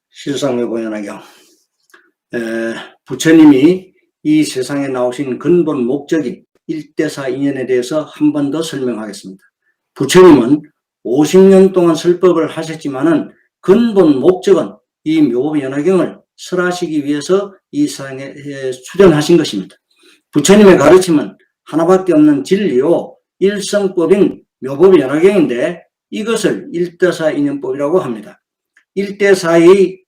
실상묘보연화경. 부처님이 이 세상에 나오신 근본 목적인 일대사 인연에 대해서 한 번 더 설명하겠습니다. 부처님은 50년 동안 설법을 하셨지만은 근본 목적은 이 묘보연화경을 설하시기 위해서 이 세상에 출현하신 것입니다. 부처님의 가르침은 하나밖에 없는 진리요 일성법인 묘보연화경인데 이것을 일대사 인연법이라고 합니다. 일대사의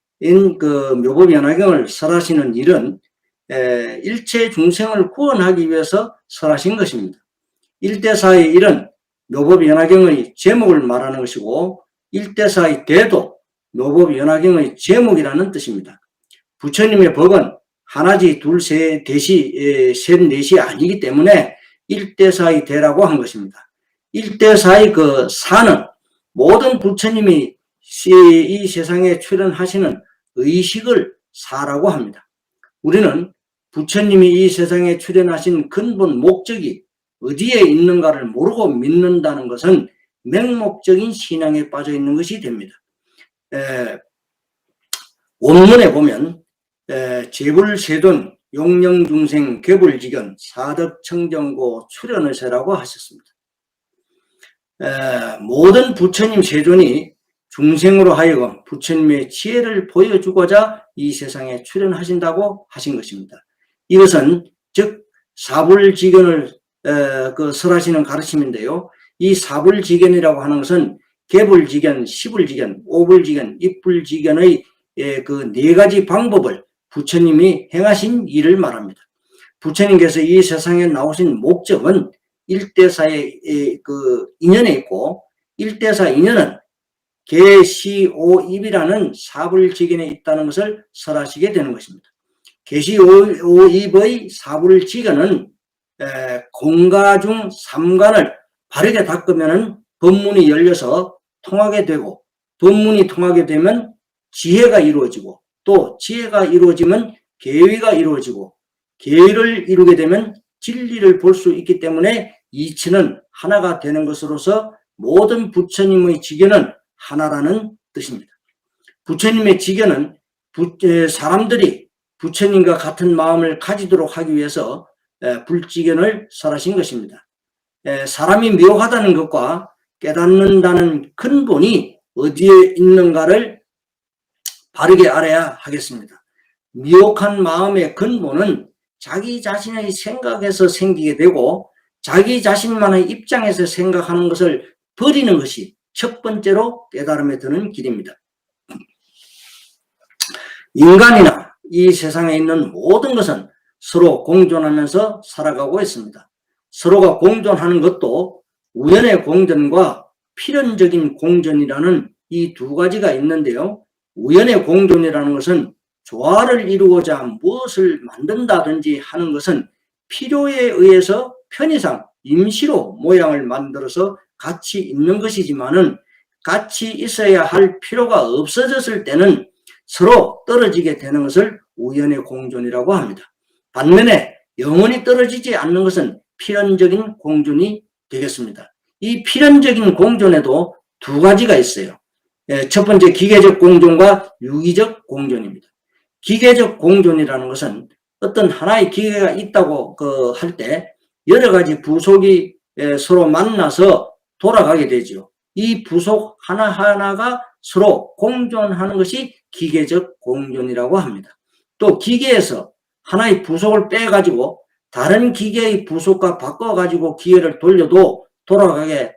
그 묘보연화경을 설하시는 일은 일체 중생을 구원하기 위해서 설하신 것입니다. 일대사의 일은 묘보연화경의 제목을 말하는 것이고 일대사의 대도 묘보연화경의 제목이라는 뜻입니다. 부처님의 법은 하나지 둘, 대시, 셋, 넷이 아니기 때문에 일대사의 대라고 한 것입니다. 일대사의 그 사는 모든 부처님이 이 세상에 출현하시는 의식을 사라고 합니다. 우리는 부처님이 이 세상에 출현하신 근본 목적이 어디에 있는가를 모르고 믿는다는 것은 맹목적인 신앙에 빠져 있는 것이 됩니다. 원문에 보면 재불세돈 용령중생 괴불지견 사덕청정고 출현의세라고 하셨습니다. 모든 부처님 세존이 중생으로 하여금 부처님의 지혜를 보여주고자 이 세상에 출현하신다고 하신 것입니다. 이것은 즉 사불지견을 설하시는 가르침인데요. 이 사불지견이라고 하는 것은 개불지견, 시불지견, 오불지견, 입불지견의 그 네 가지 방법을 부처님이 행하신 일을 말합니다. 부처님께서 이 세상에 나오신 목적은 일대사의 그 인연에 있고 일대사 인연은 개, 시, 오, 입이라는 사불지견에 있다는 것을 설하시게 되는 것입니다. 개시, 오, 입의 사불지견은 공가 중 삼관을 바르게 닦으면 법문이 열려서 통하게 되고 법문이 통하게 되면 지혜가 이루어지고 또 지혜가 이루어지면 계위가 이루어지고 계위를 이루게 되면 진리를 볼 수 있기 때문에 이치는 하나가 되는 것으로서 모든 부처님의 지견은 하나라는 뜻입니다. 부처님의 지견은 사람들이 부처님과 같은 마음을 가지도록 하기 위해서 불지견을 설하신 것입니다. 사람이 묘하다는 것과 깨닫는다는 근본이 어디에 있는가를 바르게 알아야 하겠습니다. 미혹한 마음의 근본은 자기 자신의 생각에서 생기게 되고 자기 자신만의 입장에서 생각하는 것을 버리는 것이 첫 번째로 깨달음에 드는 길입니다. 인간이나 이 세상에 있는 모든 것은 서로 공존하면서 살아가고 있습니다. 서로가 공존하는 것도 우연의 공존과 필연적인 공존이라는 이 두 가지가 있는데요. 우연의 공존이라는 것은 조화를 이루고자 무엇을 만든다든지 하는 것은 필요에 의해서 편의상 임시로 모양을 만들어서 같이 있는 것이지만은 같이 있어야 할 필요가 없어졌을 때는 서로 떨어지게 되는 것을 우연의 공존이라고 합니다. 반면에 영원히 떨어지지 않는 것은 필연적인 공존이 되겠습니다. 이 필연적인 공존에도 두 가지가 있어요. 첫 번째 기계적 공존과 유기적 공존입니다. 기계적 공존이라는 것은 어떤 하나의 기계가 있다고 할 때 여러 가지 부속이 서로 만나서 돌아가게 되죠. 이 부속 하나하나가 서로 공존하는 것이 기계적 공존이라고 합니다. 또 기계에서 하나의 부속을 빼가지고 다른 기계의 부속과 바꿔가지고 기계를 돌려도 돌아가게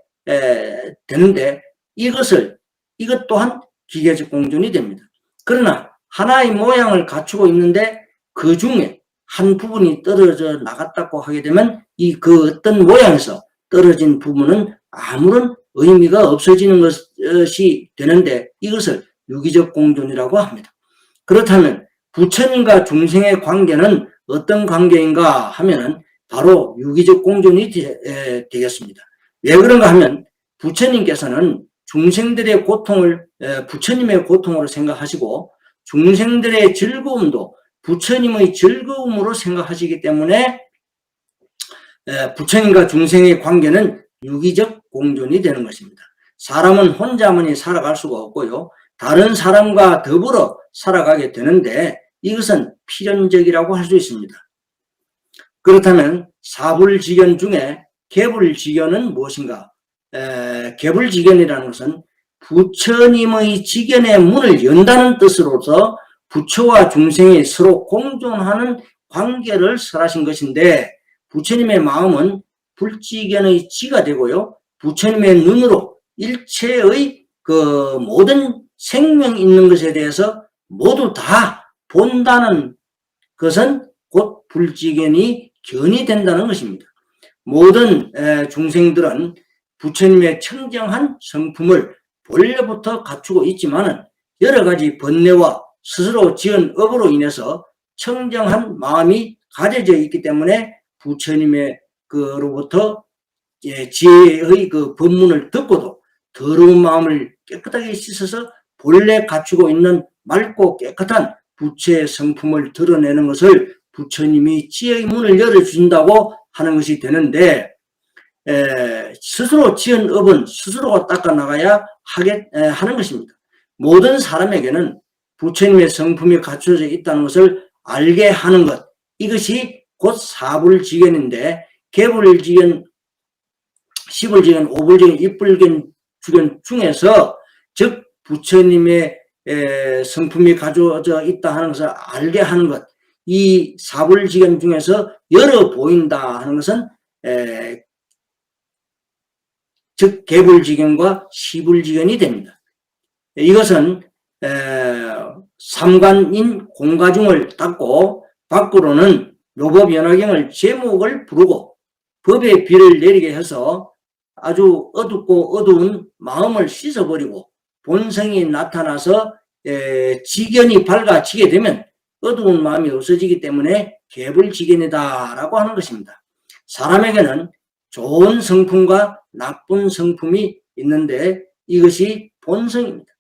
되는데 이것 또한 기계적 공존이 됩니다. 그러나 하나의 모양을 갖추고 있는데 그 중에 한 부분이 떨어져 나갔다고 하게 되면 그 어떤 모양에서 떨어진 부분은 아무런 의미가 없어지는 것이 되는데 이것을 유기적 공존이라고 합니다. 그렇다면 부처님과 중생의 관계는 어떤 관계인가 하면은 바로 유기적 공존이 되겠습니다. 왜 그런가 하면 부처님께서는 중생들의 고통을 부처님의 고통으로 생각하시고 중생들의 즐거움도 부처님의 즐거움으로 생각하시기 때문에 부처님과 중생의 관계는 유기적 공존이 되는 것입니다. 사람은 혼자만이 살아갈 수가 없고요. 다른 사람과 더불어 살아가게 되는데 이것은 필연적이라고 할 수 있습니다. 그렇다면 사불지견 중에 개불지견은 무엇인가? 개불지견이라는 것은 부처님의 지견의 문을 연다는 뜻으로서 부처와 중생이 서로 공존하는 관계를 설하신 것인데 부처님의 마음은 불지견의 지가 되고요. 부처님의 눈으로 일체의 그 모든 생명 있는 것에 대해서 모두 다 본다는 것은 곧 불지견이 견이 된다는 것입니다. 모든 중생들은 부처님의 청정한 성품을 본래부터 갖추고 있지만 여러 가지 번뇌와 스스로 지은 업으로 인해서 청정한 마음이 가져져 있기 때문에 부처님의 그로부터 지혜의 그 법문을 듣고도 더러운 마음을 깨끗하게 씻어서 본래 갖추고 있는 맑고 깨끗한 부처의 성품을 드러내는 것을 부처님이 지혜의 문을 열어주신다고 하는 것이 되는데 스스로 지은 업은 스스로가 닦아나가야 하는 것입니다. 모든 사람에게는 부처님의 성품이 갖춰져 있다는 것을 알게 하는 것, 이것이 곧 사불지견인데 개불지견, 시불지견, 오불지견, 입불지견 중에서 즉 부처님의 성품이 가져져 있다 하는 것을 알게 하는 것, 이 사불지견 중에서 열어 보인다 하는 것은 즉 개불지견과 시불지견이 됩니다. 이것은 삼관인 공가중을 닦고 밖으로는 묘법연화경을 제목을 부르고 법의 비를 내리게 해서 아주 어둡고 어두운 마음을 씻어버리고 본성이 나타나서 지견이 밝아지게 되면 어두운 마음이 없어지기 때문에 개불지견이다라고 하는 것입니다. 사람에게는 좋은 성품과 나쁜 성품이 있는데 이것이 본성입니다.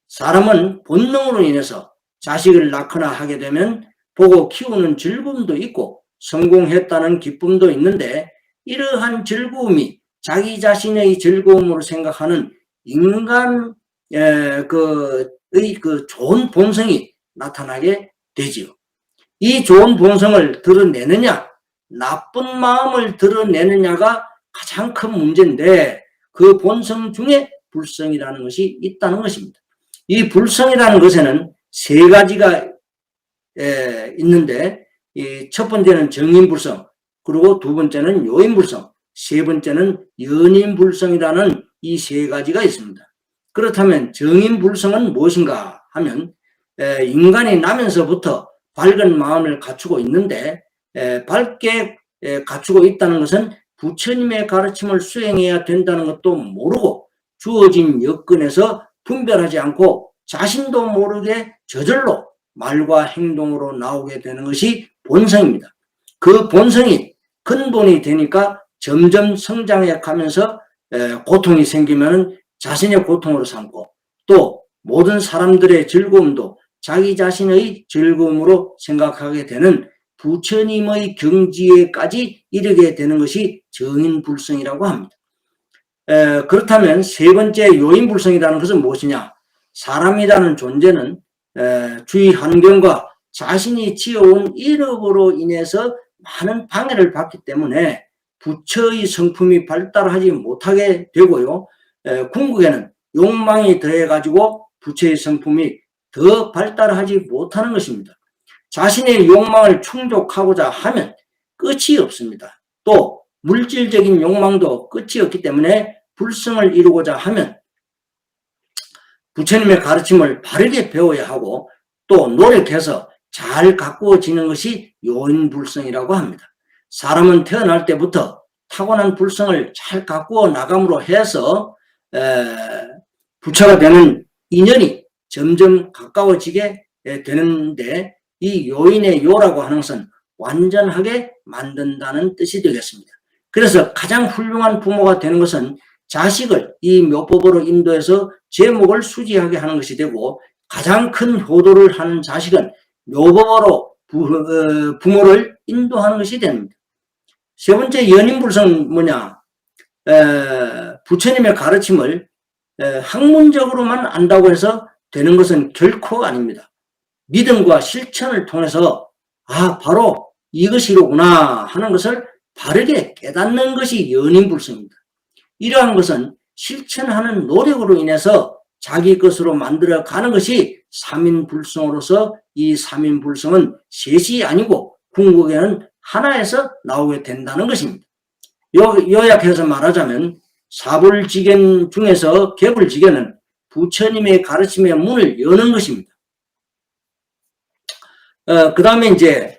사람은 본능으로 인해서 자식을 낳거나 하게 되면 보고 키우는 즐거움도 있고 성공했다는 기쁨도 있는데 이러한 즐거움이 자기 자신의 즐거움으로 생각하는 인간의 그 좋은 본성이 나타나게 되지요. 이 좋은 본성을 드러내느냐 나쁜 마음을 드러내느냐가 가장 큰 문제인데 그 본성 중에 불성이라는 것이 있다는 것입니다. 이 불성이라는 것에는 세 가지가 있는데 첫 번째는 정인불성, 그리고 두 번째는 요인불성, 세 번째는 연인불성이라는 이 세 가지가 있습니다. 그렇다면 정인불성은 무엇인가 하면 인간이 나면서부터 밝은 마음을 갖추고 있는데 밝게 갖추고 있다는 것은 부처님의 가르침을 수행해야 된다는 것도 모르고 주어진 여건에서 분별하지 않고 자신도 모르게 저절로 말과 행동으로 나오게 되는 것이 본성입니다. 그 본성이 근본이 되니까 점점 성장해 가면서 고통이 생기면 자신의 고통으로 삼고 또 모든 사람들의 즐거움도 자기 자신의 즐거움으로 생각하게 되는 부처님의 경지에까지 이르게 되는 것이 정인불성이라고 합니다. 그렇다면 세 번째 요인불성이라는 것은 무엇이냐? 사람이라는 존재는 주위 환경과 자신이 지어온 일업으로 인해서 많은 방해를 받기 때문에 부처의 성품이 발달하지 못하게 되고요. 궁극에는 욕망이 더해가지고 부처의 성품이 더 발달하지 못하는 것입니다. 자신의 욕망을 충족하고자 하면 끝이 없습니다. 또 물질적인 욕망도 끝이 없기 때문에 불성을 이루고자 하면 부처님의 가르침을 바르게 배워야 하고 또 노력해서 잘 가꾸어지는 것이 요인불성이라고 합니다. 사람은 태어날 때부터 타고난 불성을 잘 가꾸어 나감으로 해서 부처가 되는 인연이 점점 가까워지게 되는데 이 요인의 요라고 하는 것은 완전하게 만든다는 뜻이 되겠습니다. 그래서 가장 훌륭한 부모가 되는 것은 자식을 이 묘법으로 인도해서 제목을 수지하게 하는 것이 되고 가장 큰 효도를 하는 자식은 묘법으로 부모를 인도하는 것이 됩니다. 세 번째 연인불성은 뭐냐? 부처님의 가르침을 학문적으로만 안다고 해서 되는 것은 결코 아닙니다. 믿음과 실천을 통해서 바로 이것이로구나 하는 것을 바르게 깨닫는 것이 연인불성입니다. 이러한 것은 실천하는 노력으로 인해서 자기 것으로 만들어가는 것이 삼인불성으로서 이 삼인불성은 셋이 아니고 궁극에는 하나에서 나오게 된다는 것입니다. 요약해서 말하자면 사불지견 중에서 개불지견은 부처님의 가르침의 문을 여는 것입니다. 그 다음에 이제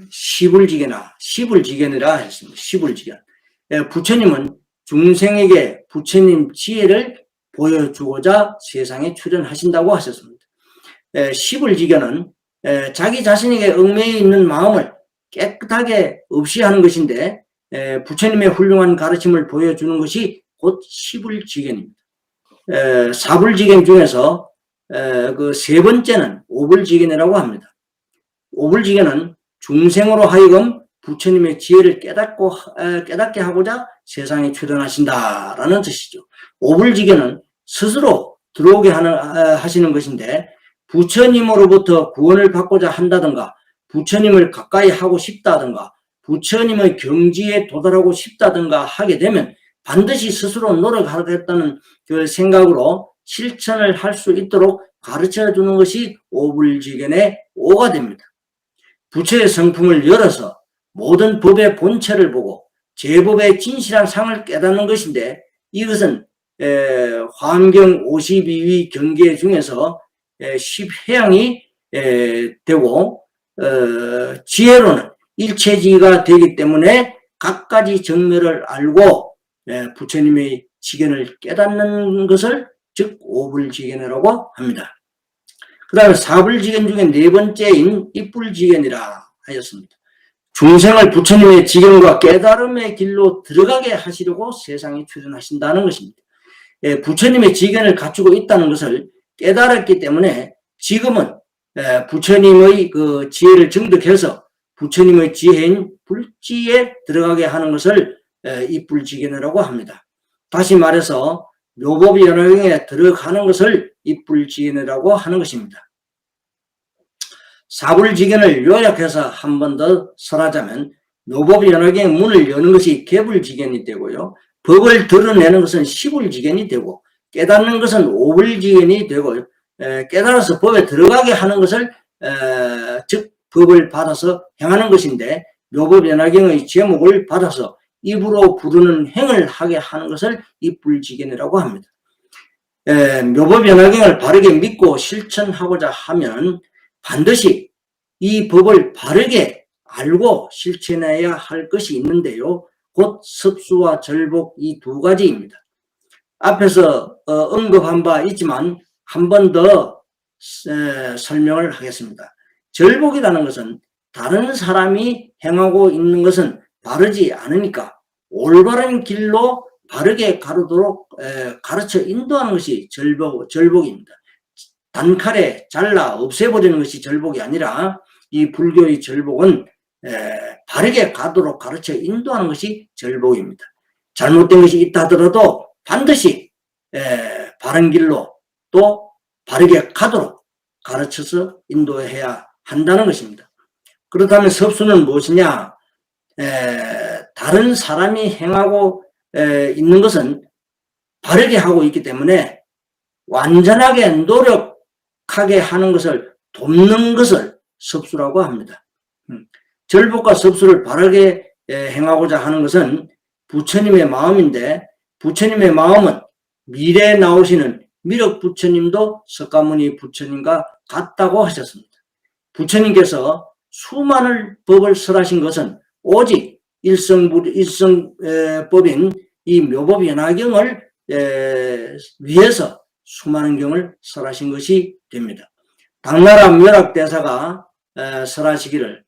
시불지견이라 했습니다. 시불지견. 부처님은 중생에게 부처님 지혜를 보여주고자 세상에 출현하신다고 하셨습니다. 시불지견은 자기 자신에게 얽매여 있는 마음을 깨끗하게 없이 하는 것인데 부처님의 훌륭한 가르침을 보여주는 것이 곧 시불지견입니다. 사불지견 중에서 그 세 번째는 오불지견이라고 합니다. 오불지견은 중생으로 하여금 부처님의 지혜를 깨닫게 하고자 세상에 출현하신다라는 뜻이죠. 오불지견은 스스로 들어오게 하시는 것인데 부처님으로부터 구원을 받고자 한다든가 부처님을 가까이 하고 싶다든가 부처님의 경지에 도달하고 싶다든가 하게 되면 반드시 스스로 노력하겠다는 그 생각으로 실천을 할 수 있도록 가르쳐주는 것이 오불지견의 오가 됩니다. 부처의 성품을 열어서 모든 법의 본체를 보고 제법의 진실한 상을 깨닫는 것인데 이것은 화엄경 52위 경계 중에서 10회양이 되고 지혜로는 일체지가 되기 때문에 각가지 정멸을 알고 부처님의 지견을 깨닫는 것을 즉 오불지견이라고 합니다. 그 다음에 사불지견 중에 네 번째인 입불지견이라 하였습니다. 중생을 부처님의 지견과 깨달음의 길로 들어가게 하시려고 세상에 출현하신다는 것입니다. 부처님의 지견을 갖추고 있다는 것을 깨달았기 때문에 지금은 부처님의 그 지혜를 증득해서 부처님의 지혜인 불지에 들어가게 하는 것을 입불지견이라고 합니다. 다시 말해서 묘법연화경에 들어가는 것을 입불지견이라고 하는 것입니다. 사불지견을 요약해서 한 번 더 설하자면 묘법연화경의 문을 여는 것이 개불지견이 되고요. 법을 드러내는 것은 시불지견이 되고 깨닫는 것은 오불지견이 되고 깨달아서 법에 들어가게 하는 것을 즉 법을 받아서 행하는 것인데 묘법연화경의 제목을 받아서 입으로 부르는 행을 하게 하는 것을 입불지견이라고 합니다. 묘법연화경을 바르게 믿고 실천하고자 하면 반드시 이 법을 바르게 알고 실천해야 할 것이 있는데요. 곧 섭수와 절복 이 두 가지입니다. 앞에서 언급한 바 있지만 한 번 더 설명을 하겠습니다. 절복이라는 것은 다른 사람이 행하고 있는 것은 바르지 않으니까 올바른 길로 바르게 가르도록 가르쳐 인도하는 것이 절복입니다. 단칼에 잘라 없애버리는 것이 절복이 아니라 이 불교의 절복은 바르게 가도록 가르쳐 인도하는 것이 절복입니다. 잘못된 것이 있다 하더라도 반드시 바른 길로 또 바르게 가도록 가르쳐서 인도해야 한다는 것입니다. 그렇다면 섭수는 무엇이냐? 다른 사람이 행하고 있는 것은 바르게 하고 있기 때문에 완전하게 노력하게 하는 것을 돕는 것을 섭수라고 합니다. 절복과 섭수를 바르게 행하고자 하는 것은 부처님의 마음인데 부처님의 마음은 미래에 나오시는 미륵 부처님도 석가모니 부처님과 같다고 하셨습니다. 부처님께서 수많은 법을 설하신 것은 오직 일성법인 이 묘법연화경을 위해서 수많은 경을 설하신 것이 됩니다. 당나라 묘락대사가 설하시기를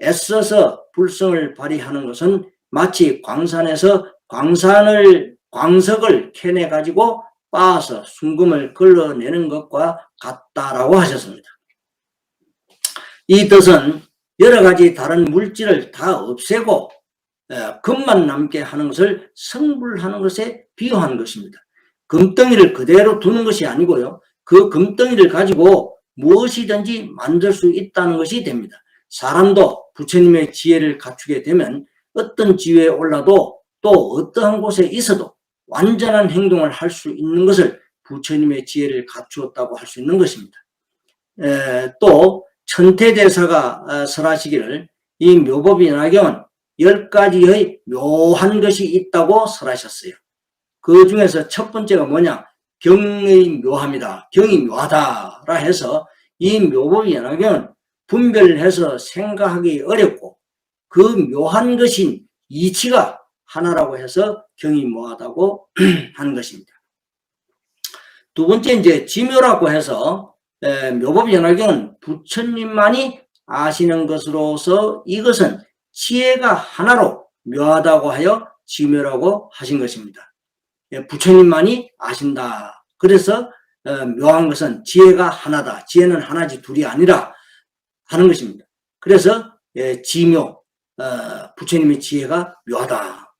애써서 불성을 발휘하는 것은 마치 광산에서 광석을 캐내 가지고 빻아서 순금을 걸러내는 것과 같다라고 하셨습니다. 이 덫은 여러 가지 다른 물질을 다 없애고 금만 남게 하는 것을 성불하는 것에 비유한 것입니다. 금덩이를 그대로 두는 것이 아니고요. 그 금덩이를 가지고 무엇이든지 만들 수 있다는 것이 됩니다. 사람도 부처님의 지혜를 갖추게 되면 어떤 지위에 올라도 또 어떠한 곳에 있어도 완전한 행동을 할 수 있는 것을 부처님의 지혜를 갖추었다고 할 수 있는 것입니다. 또 천태대사가 설하시기를 이 묘법인화경은 10가지의 묘한 것이 있다고 설하셨어요. 그 중에서 첫 번째가 뭐냐? 경의 묘함이다. 경이 묘하다라 해서 이 묘법인화경은 분별해서 생각하기 어렵고 그 묘한 것인 이치가 하나라고 해서 경이 묘하다고 하는 것입니다. 두 번째 이제 지묘라고 해서 묘법연화경은 부처님만이 아시는 것으로서 이것은 지혜가 하나로 묘하다고 하여 지묘라고 하신 것입니다. 부처님만이 아신다. 그래서 묘한 것은 지혜가 하나다. 지혜는 하나지 둘이 아니라 하는 것입니다. 그래서 지묘, 부처님의 지혜가 묘하다.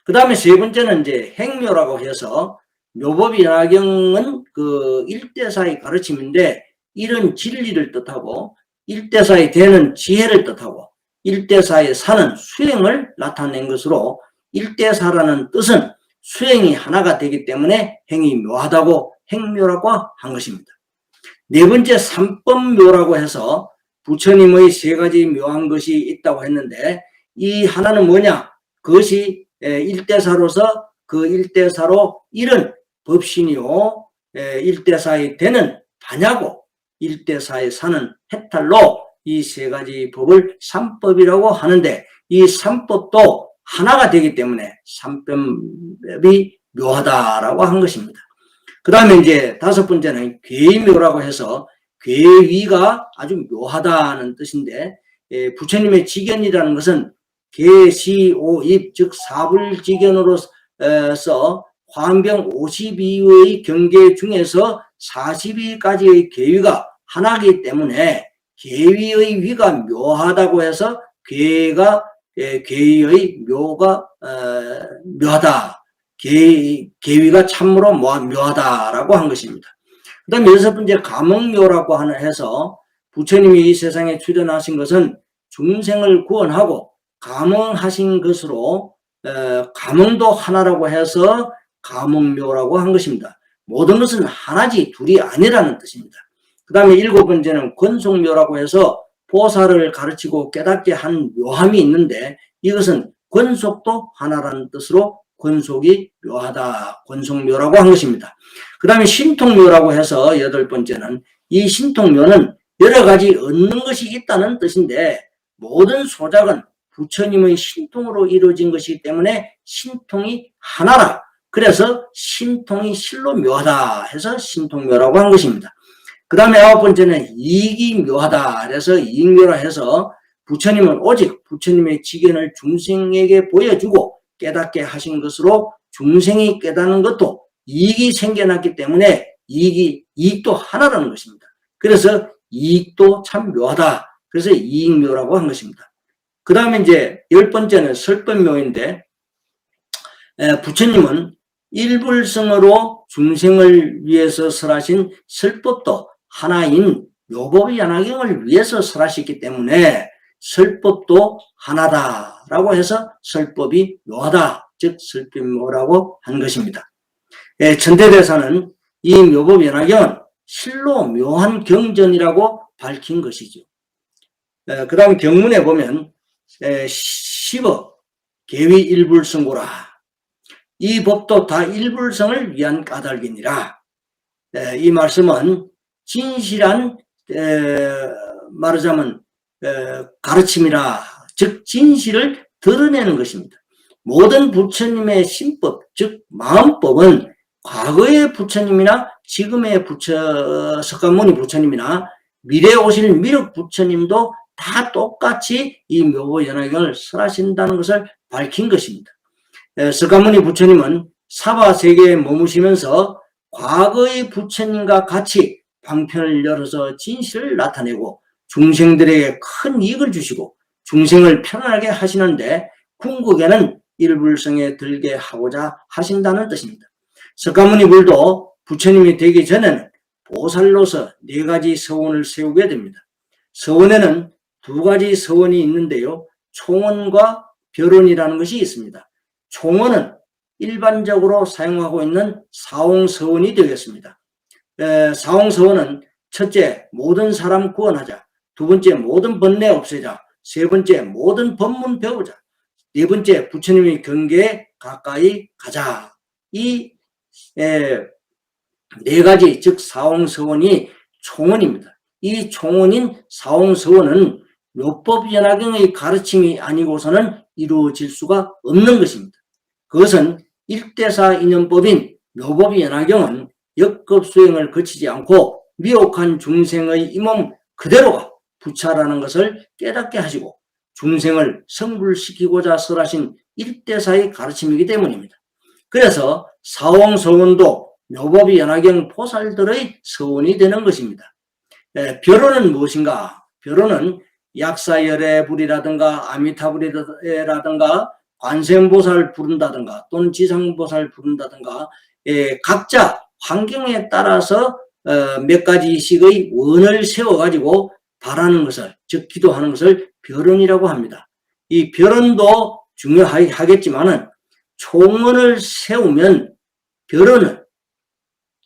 그 다음에 세 번째는 이제 행묘라고 해서 묘법인화경은 그 일대사의 가르침인데 이런 진리를 뜻하고 일대사의 대는 지혜를 뜻하고 일대사의 사는 수행을 나타낸 것으로 일대사라는 뜻은 수행이 하나가 되기 때문에 행이 묘하다고 행묘라고 한 것입니다. 네 번째 삼법묘라고 해서 부처님의 세 가지 묘한 것이 있다고 했는데 이 하나는 뭐냐? 그것이 일대사로서 그 일대사로 일은 법신이요 일대사의 대는 반야고 일대사의 사는 해탈로 이 세 가지 법을 삼법이라고 하는데 이 삼법도 하나가 되기 때문에 삼법이 묘하다라고 한 것입니다. 그 다음에 이제 다섯 번째는 괴묘라고 해서 괴위가 아주 묘하다는 뜻인데 부처님의 지견이라는 것은 계시오입 즉 사불지견으로서 화엄경 52의 경계 중에서 42가지의 계위가 하나이기 때문에 계위의 위가 묘하다고 해서 계위의 묘가 묘하다. 계위가 참으로 묘하다라고 한 것입니다. 그 다음에 여섯 번째 감흥묘라고 해서 부처님이 이 세상에 출현하신 것은 중생을 구원하고 감흥하신 것으로 감흥도 하나라고 해서 감흥묘라고 한 것입니다. 모든 것은 하나지 둘이 아니라는 뜻입니다. 그 다음에 일곱 번째는 권속묘라고 해서 보살을 가르치고 깨닫게 한 묘함이 있는데 이것은 권속도 하나라는 뜻으로 권속이 묘하다, 권속묘라고 한 것입니다. 그 다음에 신통묘라고 해서 여덟 번째는 이 신통묘는 여러 가지 얻는 것이 있다는 뜻인데 모든 소작은 부처님의 신통으로 이루어진 것이기 때문에 신통이 하나라. 그래서 신통이 실로 묘하다 해서 신통묘라고 한 것입니다. 그 다음에 아홉 번째는 이익이 묘하다. 그래서 이익묘라 해서 부처님은 오직 부처님의 지견을 중생에게 보여주고 깨닫게 하신 것으로 중생이 깨닫는 것도 이익이 생겨났기 때문에 이익도 하나라는 것입니다. 그래서 이익도 참 묘하다. 그래서 이익묘라고 한 것입니다. 그 다음에 이제 열 번째는 설법묘인데 부처님은 일불성으로 중생을 위해서 설하신 설법도 하나인 묘법인화경을 위해서 설하셨기 때문에 설법도 하나다라고 해서 설법이 묘하다, 즉 설법묘라고 한 것입니다. 천태대사는 이 묘법인화경은 실로 묘한 경전이라고 밝힌 것이죠. 그 다음 경문에 보면 10억 계위 일불성고라. 이 법도 다 일불성을 위한 까닭이니라. 이 말씀은 진실한 말하자면 가르침이라, 즉 진실을 드러내는 것입니다. 모든 부처님의 신법, 즉 마음법은 과거의 부처님이나 지금의 석가모니 부처님이나 미래에 오실 미륵 부처님도 다 똑같이 이 묘보연화경을 설하신다는 것을 밝힌 것입니다. 석가모니 부처님은 사바세계에 머무시면서 과거의 부처님과 같이 방편을 열어서 진실을 나타내고 중생들에게 큰 이익을 주시고 중생을 편안하게 하시는데 궁극에는 일불성에 들게 하고자 하신다는 뜻입니다. 석가모니 불도 부처님이 되기 전에는 보살로서 4가지 서원을 세우게 됩니다. 서원에는 2가지 서원이 있는데요. 총언과 별언이라는 것이 있습니다. 총언은 일반적으로 사용하고 있는 사홍서원이 되겠습니다. 사홍서원은 첫째, 모든 사람 구원하자. 2번째, 모든 번뇌 없애자. 3번째, 모든 법문 배우자. 4번째, 부처님의 경계에 가까이 가자. 이 4가지, 즉 사홍서원이 총언입니다. 이 총언인 사홍서원은 묘법연화경의 가르침이 아니고서는 이루어질 수가 없는 것입니다. 그것은 일대사 인연법인 묘법연화경은 역급수행을 거치지 않고 미혹한 중생의 이 몸 그대로가 부차라는 것을 깨닫게 하시고 중생을 성불시키고자 설하신 일대사의 가르침이기 때문입니다. 그래서 사홍서원도 묘법연화경 보살들의 서원이 되는 것입니다. 별언은 무엇인가? 별언은 약사열애불이라든가 아미타불이라든가 관세음보살 부른다든가 또는 지상보살 부른다든가 각자 환경에 따라서 몇 가지씩의 원을 세워가지고 바라는 것을, 즉 기도하는 것을 별언이라고 합니다. 이 별언도 중요하겠지만은 총언을 세우면 별언은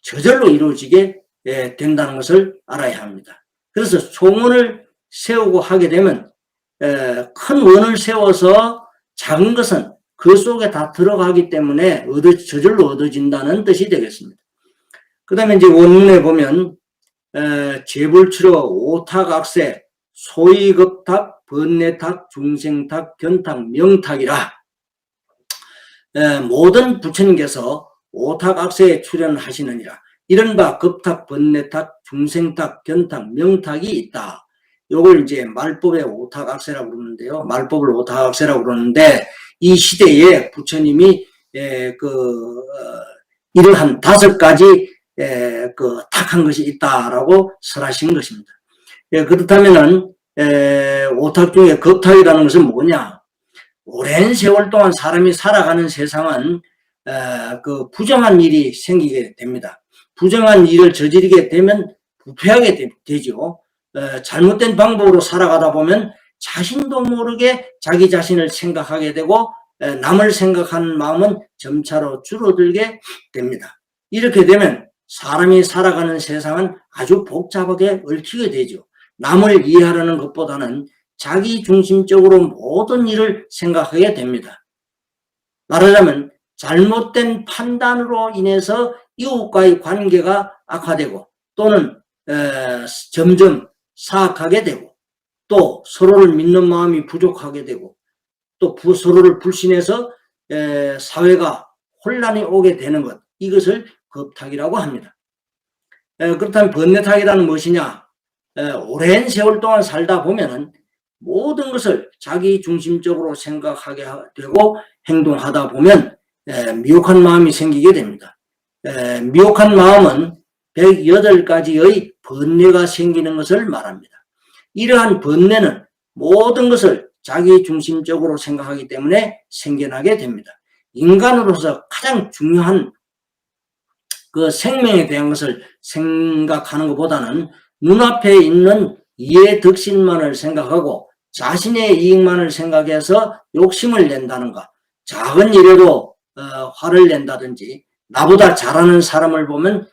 저절로 이루어지게 된다는 것을 알아야 합니다. 그래서 총언을 세우고 하게 되면 큰 원을 세워서 작은 것은 그 속에 다 들어가기 때문에 저절로 얻어진다는 뜻이 되겠습니다. 그 다음에 이제 원문에 보면 재불출어 오탁악세 소위급탁 번뇌탁 중생탁 견탁 명탁이라 모든 부처님께서 오탁악세에 출연하시느니라 이른바 급탁 번뇌탁 중생탁 견탁 명탁이 있다. 요걸 이제 말법의 오탁악세라고 그러는데요. 말법을 오탁악세라고 그러는데 이 시대에 부처님이 이러한 5가지 탁한 것이 있다라고 설하신 것입니다. 그렇다면은 오탁 중에 급탁이라는 것은 뭐냐? 오랜 세월 동안 사람이 살아가는 세상은 부정한 일이 생기게 됩니다. 부정한 일을 저지르게 되면 부패하게 되죠. 잘못된 방법으로 살아가다 보면 자신도 모르게 자기 자신을 생각하게 되고 남을 생각하는 마음은 점차로 줄어들게 됩니다. 이렇게 되면 사람이 살아가는 세상은 아주 복잡하게 얽히게 되죠. 남을 이해하려는 것보다는 자기 중심적으로 모든 일을 생각하게 됩니다. 말하자면 잘못된 판단으로 인해서 이웃과의 관계가 악화되고 또는 점점 사악하게 되고 또 서로를 믿는 마음이 부족하게 되고 또 서로를 불신해서 사회가 혼란이 오게 되는 것, 이것을 급탁이라고 합니다. 그렇다면 번뇌탁이란 무엇이냐? 오랜 세월 동안 살다 보면은 모든 것을 자기 중심적으로 생각하게 되고 행동하다 보면 미혹한 마음이 생기게 됩니다. 미혹한 마음은 108가지의 번뇌가 생기는 것을 말합니다. 이러한 번뇌는 모든 것을 자기 중심적으로 생각하기 때문에 생겨나게 됩니다. 인간으로서 가장 중요한 그 생명에 대한 것을 생각하는 것보다는 눈앞에 있는 이해득실만을 생각하고 자신의 이익만을 생각해서 욕심을 낸다는가, 작은 일에도 화를 낸다든지 나보다 잘하는 사람을 보면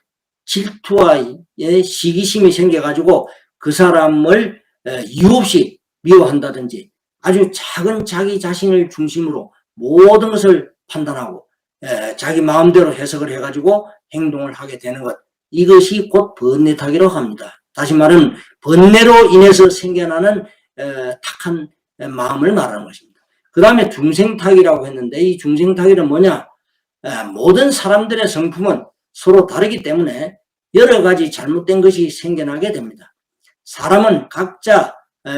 질투와 시기심이 생겨가지고 그 사람을 이유 없이 미워한다든지 아주 작은 자기 자신을 중심으로 모든 것을 판단하고 자기 마음대로 해석을 해가지고 행동을 하게 되는 것, 이것이 곧 번뇌탁이라고 합니다. 다시 말하면 번뇌로 인해서 생겨나는 탁한 마음을 말하는 것입니다. 그 다음에 중생탁이라고 했는데 이 중생탁이는 뭐냐? 모든 사람들의 성품은 서로 다르기 때문에 여러 가지 잘못된 것이 생겨나게 됩니다. 사람은 각자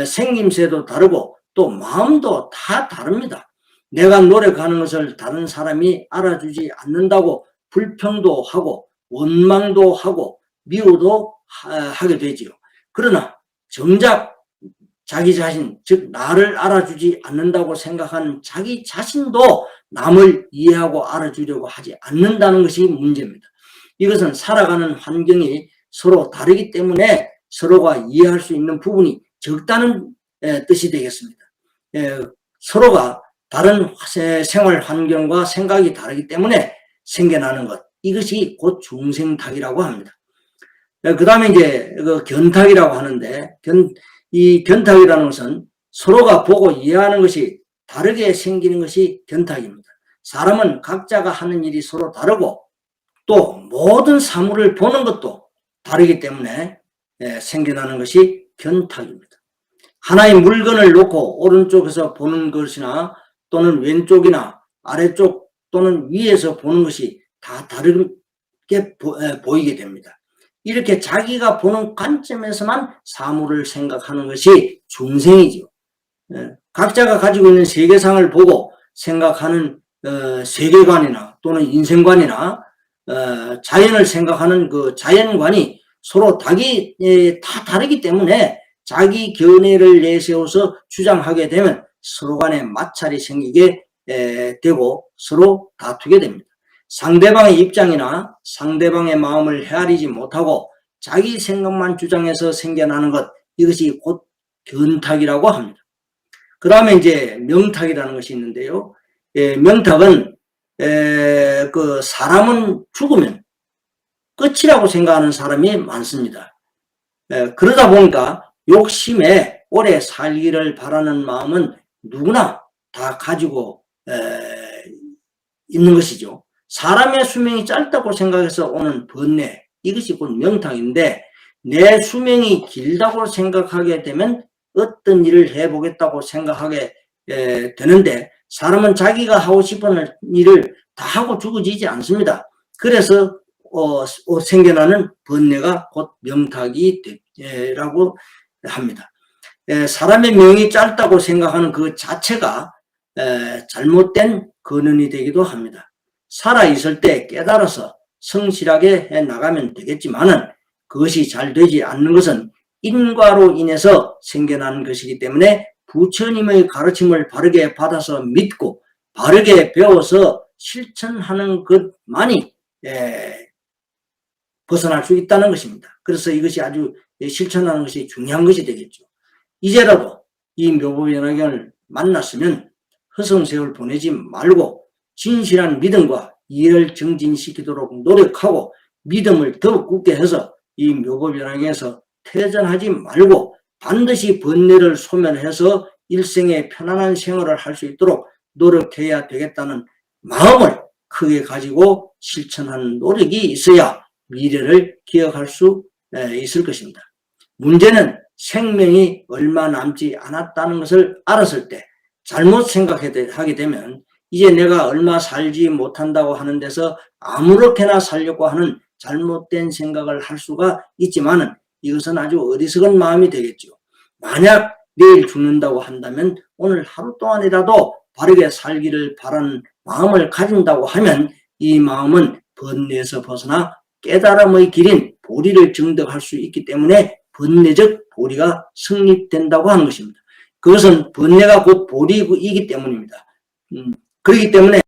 생김새도 다르고 또 마음도 다 다릅니다. 내가 노력하는 것을 다른 사람이 알아주지 않는다고 불평도 하고 원망도 하고 미워도 하게 되지요. 그러나 정작 자기 자신, 즉 나를 알아주지 않는다고 생각하는 자기 자신도 남을 이해하고 알아주려고 하지 않는다는 것이 문제입니다. 이것은 살아가는 환경이 서로 다르기 때문에 서로가 이해할 수 있는 부분이 적다는 뜻이 되겠습니다. 서로가 다른 생활 환경과 생각이 다르기 때문에 생겨나는 것, 이것이 곧 중생탁이라고 합니다. 그 다음에 이제 그 견탁이라고 하는데, 이 견탁이라는 것은 서로가 보고 이해하는 것이 다르게 생기는 것이 견탁입니다. 사람은 각자가 하는 일이 서로 다르고 또 모든 사물을 보는 것도 다르기 때문에 생겨나는 것이 견탁입니다. 하나의 물건을 놓고 오른쪽에서 보는 것이나 또는 왼쪽이나 아래쪽 또는 위에서 보는 것이 다 다르게 보이게 됩니다. 이렇게 자기가 보는 관점에서만 사물을 생각하는 것이 중생이죠. 각자가 가지고 있는 세계상을 보고 생각하는 세계관이나 또는 인생관이나 자연을 생각하는 그 자연관이 서로 다 다르기 때문에 자기 견해를 내세워서 주장하게 되면 서로 간에 마찰이 생기게 되고 서로 다투게 됩니다. 상대방의 입장이나 상대방의 마음을 헤아리지 못하고 자기 생각만 주장해서 생겨나는 것, 이것이 곧 견탁이라고 합니다. 그 다음에 이제 명탁이라는 것이 있는데요. 명탁은 그 사람은 죽으면 끝이라고 생각하는 사람이 많습니다. 그러다 보니까 욕심에 오래 살기를 바라는 마음은 누구나 다 가지고 있는 것이죠. 사람의 수명이 짧다고 생각해서 오는 번뇌, 이것이 곧 명탁인데, 내 수명이 길다고 생각하게 되면 어떤 일을 해보겠다고 생각하게 되는데, 사람은 자기가 하고 싶은 일을 다 하고 죽어지지 않습니다. 그래서 생겨나는 번뇌가 곧 명탁이라고 합니다. 사람의 명이 짧다고 생각하는 그 자체가 잘못된 근원이 되기도 합니다. 살아있을 때 깨달아서 성실하게 해나가면 되겠지만은 그것이 잘 되지 않는 것은 인과로 인해서 생겨난 것이기 때문에 부처님의 가르침을 바르게 받아서 믿고 바르게 배워서 실천하는 것만이 벗어날 수 있다는 것입니다. 그래서 이것이 아주 실천하는 것이 중요한 것이 되겠죠. 이제라도 이 묘보연화경을 만났으면 허송세월 보내지 말고 진실한 믿음과 이해를 정진시키도록 노력하고 믿음을 더욱 굳게 해서 이 묘보연화경에서 퇴전하지 말고 반드시 번뇌를 소멸해서 일생에 편안한 생활을 할 수 있도록 노력해야 되겠다는 마음을 크게 가지고 실천하는 노력이 있어야 미래를 기억할 수 있을 것입니다. 문제는 생명이 얼마 남지 않았다는 것을 알았을 때 잘못 생각하게 되면 이제 내가 얼마 살지 못한다고 하는 데서 아무렇게나 살려고 하는 잘못된 생각을 할 수가 있지만은 이것은 아주 어리석은 마음이 되겠죠. 만약 내일 죽는다고 한다면 오늘 하루 동안이라도 바르게 살기를 바라는 마음을 가진다고 하면 이 마음은 번뇌에서 벗어나 깨달음의 길인 보리를 증득할 수 있기 때문에 번뇌적 보리가 성립된다고 하는 것입니다. 그것은 번뇌가 곧 보리이기 때문입니다. 그렇기 때문에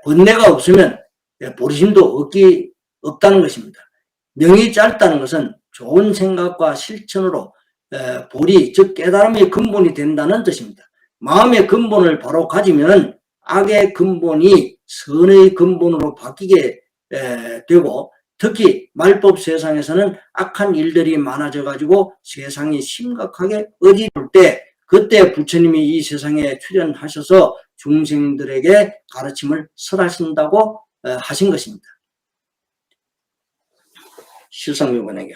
번뇌가 없으면 보리심도 없다는 것입니다. 명이 짧다는 것은 좋은 생각과 실천으로 보리, 즉 깨달음의 근본이 된다는 뜻입니다. 마음의 근본을 바로 가지면 악의 근본이 선의 근본으로 바뀌게 되고, 특히 말법 세상에서는 악한 일들이 많아져 가지고 세상이 심각하게 어지러울 때 그때 부처님이 이 세상에 출현하셔서 중생들에게 가르침을 설하신다고 하신 것입니다. 실상묘본에게